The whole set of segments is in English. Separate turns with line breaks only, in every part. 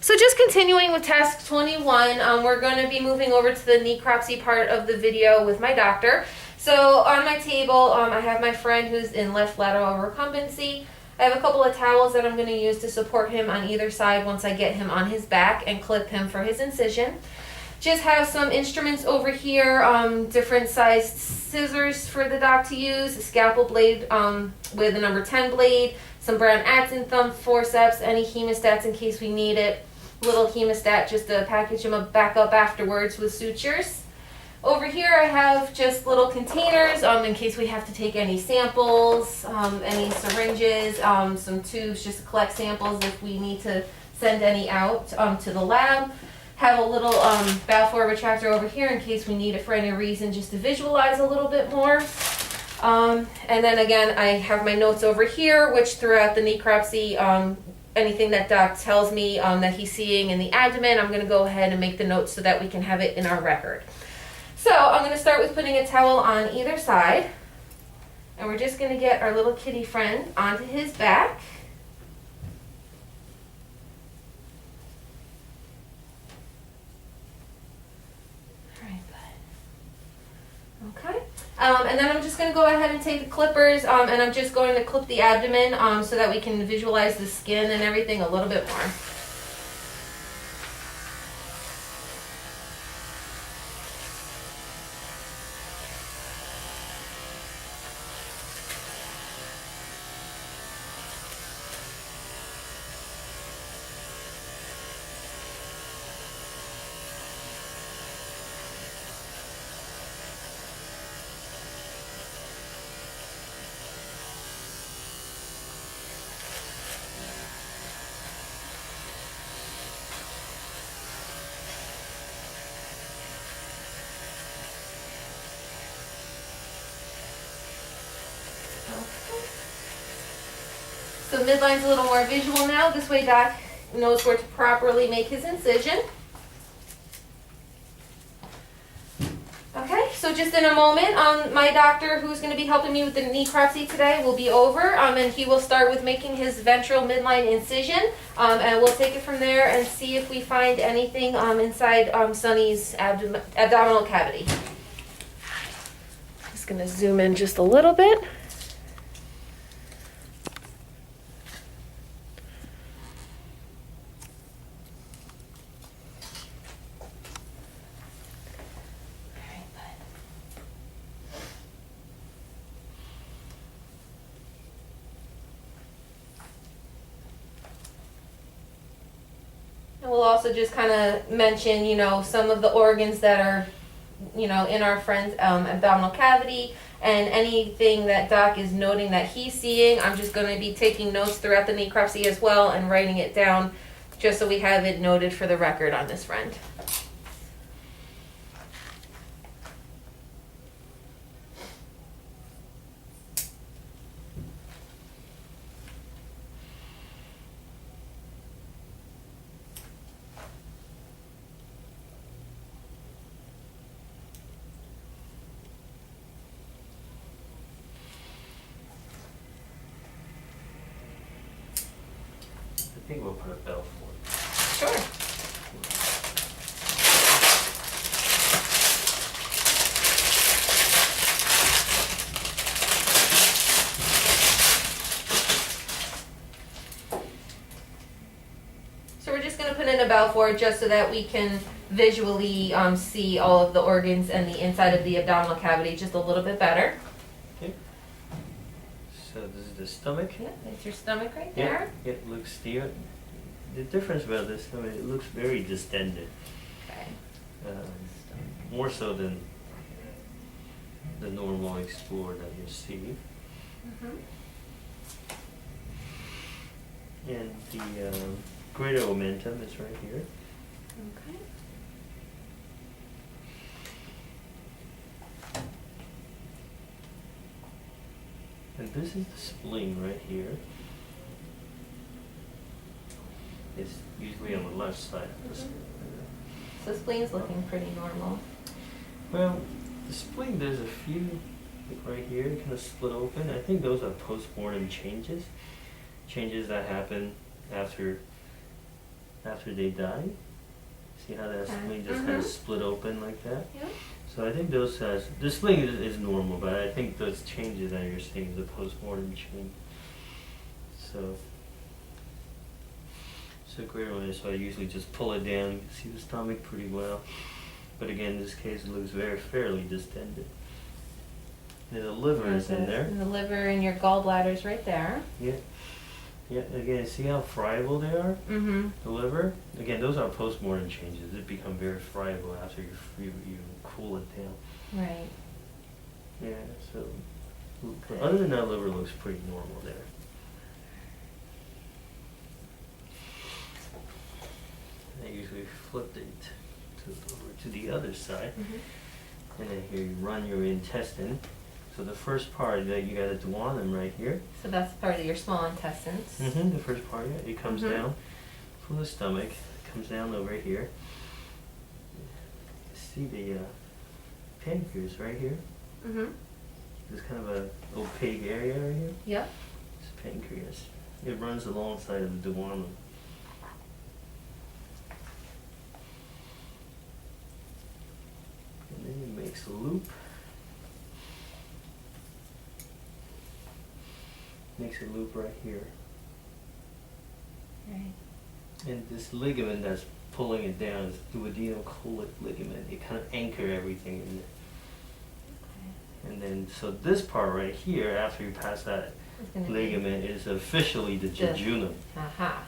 So just continuing with task 21, we're going to be moving over to the necropsy part of the video with my doctor. So on my table, I have my friend who's in left lateral recumbency. I have a couple of towels that I'm going to use to support him on either side once I get him on his back and clip him for his incision. Just have some instruments over here, different sized scissors for the doc to use, a scalpel blade with a number 10 blade, some brown Adson thumb forceps, any hemostats in case we need it, little hemostat just to package him back up afterwards with sutures. Over here I have just little containers in case we have to take any samples, any syringes, some tubes just to collect samples if we need to send any out to the lab. Have a little Balfour retractor over here in case we need it for any reason just to visualize a little bit more. And then again, I have my notes over here, which throughout the necropsy, anything that doc tells me that he's seeing in the abdomen, I'm going to go ahead and make the notes so that we can have it in our record. So I'm going to start with putting a towel on either side. And we're just going to get our little kitty friend onto his back. Okay, and then I'm just going to go ahead and take the clippers and I'm just going to clip the abdomen so that we can visualize the skin and everything a little bit more. So midline's a little more visual now. This way doc knows where to properly make his incision. Okay, so just in a moment, my doctor who's going to be helping me with the necropsy today will be over, and he will start with making his ventral midline incision, and we'll take it from there and see if we find anything inside Sonny's abdominal cavity. Just going to zoom in just a little bit. We'll also just kind of mention, some of the organs that are, in our friend's abdominal cavity and anything that doc is noting that he's seeing. I'm just going to be taking notes throughout the necropsy as well and writing it down just so we have it noted for the record on this friend.
I think we'll put a bell for it.
Sure. So we're just going to put in a Balfour just so that we can visually see all of the organs and the inside of the abdominal cavity just a little bit better.
Okay. So this is the stomach.
Yeah, that's your stomach right
Yeah,
there.
it looks the difference about this stomach, it looks very distended.
Okay.
More so than the normal explore that you see.
Mm-hmm.
And the greater omentum is right here.
Okay.
And this is the spleen right here. It's usually on the left side of the spleen.
So spleen's looking pretty normal.
Well, the spleen, there's a few right here, kind of split open. I think those are post-mortem changes that happen after after they die. See how that spleen just kind
Mhm.
of split open like that?
Yeah.
So I think those the spleen is normal, but I think those changes that you're seeing is a post-mortem change. So it's a great one. So I usually just pull it down. You can see the stomach pretty well. But again, in this case, it looks fairly distended. And the liver is in there.
And the liver and your gallbladder's right there.
Yeah. Yeah, again, see how friable they are?
Mm-hmm.
The liver? Again, those are post-mortem changes. It become very friable after you cool it down.
Right.
Yeah, so, but other than that, liver looks pretty normal there. I usually flip it over to the other side.
Mm-hmm.
And then here you run your intestine. So the first part, you got a duodenum right here.
So that's part of your small intestines.
The first part, yeah, it comes
Mhm.
down from the stomach, comes down over here. See the pancreas right here?
Mm-hmm.
There's kind of a opaque area right here.
Yep.
It's pancreas. It runs alongside of the duodenum. And then it makes a loop. Makes a loop right here.
Right.
And this ligament that's pulling it down is duodenocolic ligament. It kind of anchor everything in there. And then, so this part right here, after you pass that ligament, is officially the jejunum.
Aha.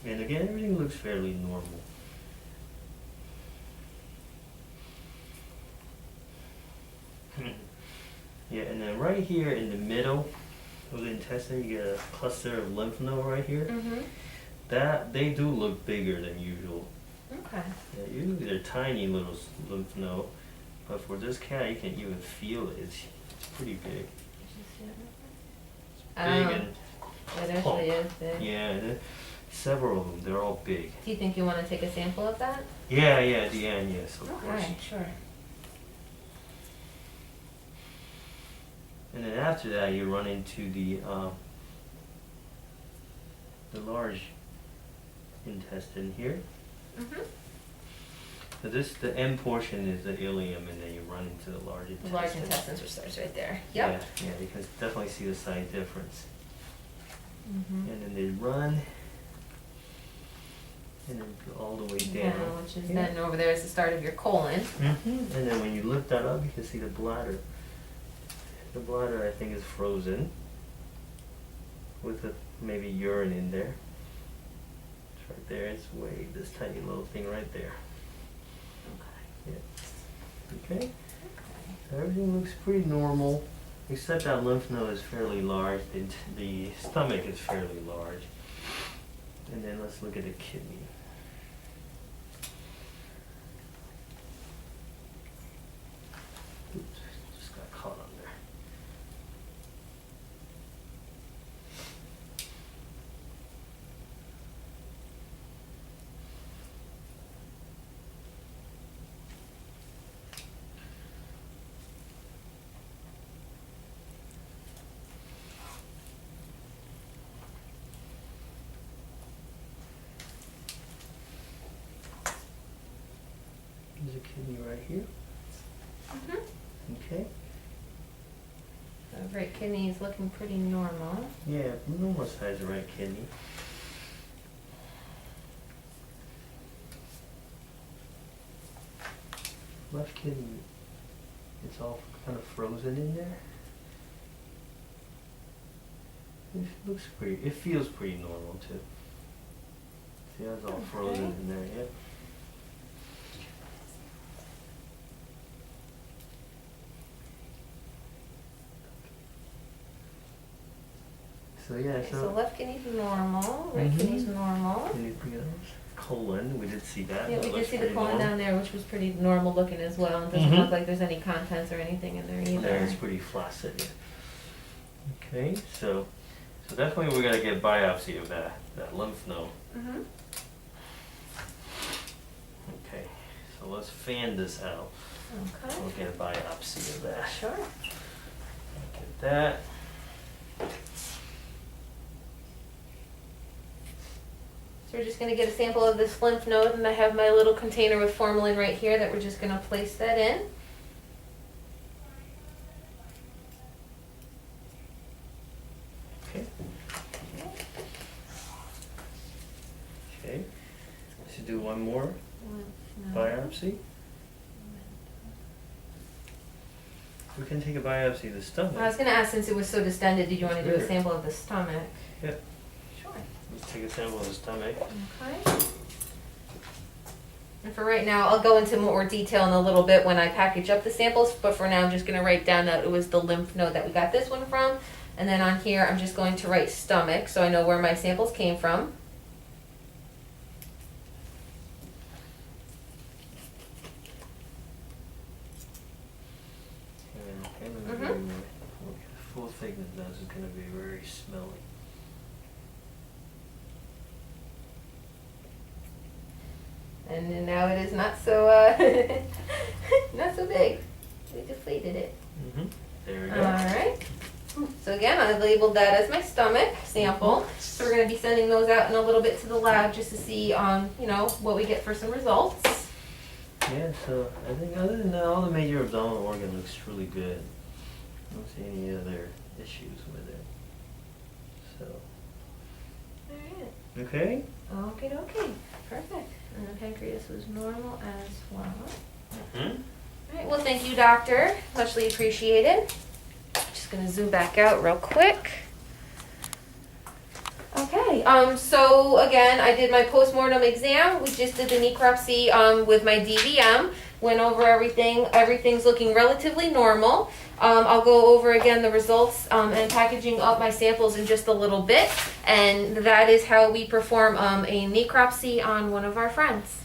And again, everything looks fairly normal. Yeah, and then right here in the middle of the intestine, you get a cluster of lymph node right here.
Mm-hmm.
That, they do look bigger than usual.
Okay.
Yeah, usually they're tiny little lymph node, but for this cat, you can even feel it. It's pretty big. It's big and
It actually
plump.
is big.
Yeah, and several of them, they're all big.
Do you think you want to take a sample of that?
Yeah, at the end, yes, of course.
Okay, sure.
And then after that, you run into the large intestine here.
Mm-hmm.
So the end portion is the ileum, and then you run into the large intestine.
The large intestines, which starts right there. Yep.
Yeah, you can definitely see the size difference.
Mm-hmm.
And then they run, and then go all the way down.
Yeah, which is then over there is the start of your colon.
And then when you lift that up, you can see the bladder. The bladder, I think, is frozen with maybe urine in there. It's right there. It's this tiny little thing right there.
Okay.
Yeah. Okay. So everything looks pretty normal, except that lymph node is fairly large. The stomach is fairly large. And then let's look at the kidney. Oops, just got caught on there. There's a kidney right here.
Mm-hmm.
Okay.
The right kidney is looking pretty normal.
Yeah, normal size right kidney. Left kidney, it's all kind of frozen in there. It feels pretty normal too. See how it's all frozen in there, yeah. So yeah,
Okay, so left kidney's normal, right kidney's normal.
Anything else? Colon, we did see that.
Yeah,
That
we did
looks
see the
pretty
colon
normal.
down there, which was pretty normal looking as well. It doesn't
Mhm.
look like there's any contents or anything in there either.
There, it's pretty flaccid. Yeah. Okay, so definitely we gotta get biopsy of that lymph node.
Mm-hmm.
Okay, so let's fan this out.
Okay.
We'll get a biopsy of that.
Sure.
Look at that.
we're just gonna get a sample of this lymph node, and I have my little container with formalin right here that we're just gonna place that in.
Okay. Okay. Should do one more biopsy. We can take a biopsy of the stomach.
I was gonna ask, since it was so distended, did you want to do a
Sure.
sample of the stomach?
Yeah.
Sure.
Let's take a sample of the stomach.
Okay. And for right now, I'll go into more detail in a little bit when I package up the samples, but for now I'm just gonna write down that it was the lymph node that we got this one from. And then on here, I'm just going to write stomach, so I know where my samples came from.
Full thickness now is going to be very smelly.
And then now it is not so, not so big. We deflated it.
There we go.
Alright. So again, I labeled that as my stomach sample. So we're going to be sending those out in a little bit to the lab just to see, you know, what we get for some results.
Yeah, so I think other than that, all the major abdominal organ looks really good. I don't see any other issues with it. So.
Alright.
Okay?
Okay. Perfect. And the pancreas was normal as well.
Mm-hmm.
Alright, well thank you, doctor. Muchly appreciated. Just gonna zoom back out real quick. Okay, so again, I did my postmortem exam. We just did the necropsy with my DVM. Went over everything. Everything's looking relatively normal. I'll go over again the results and packaging up my samples in just a little bit. And that is how we perform a necropsy on one of our friends.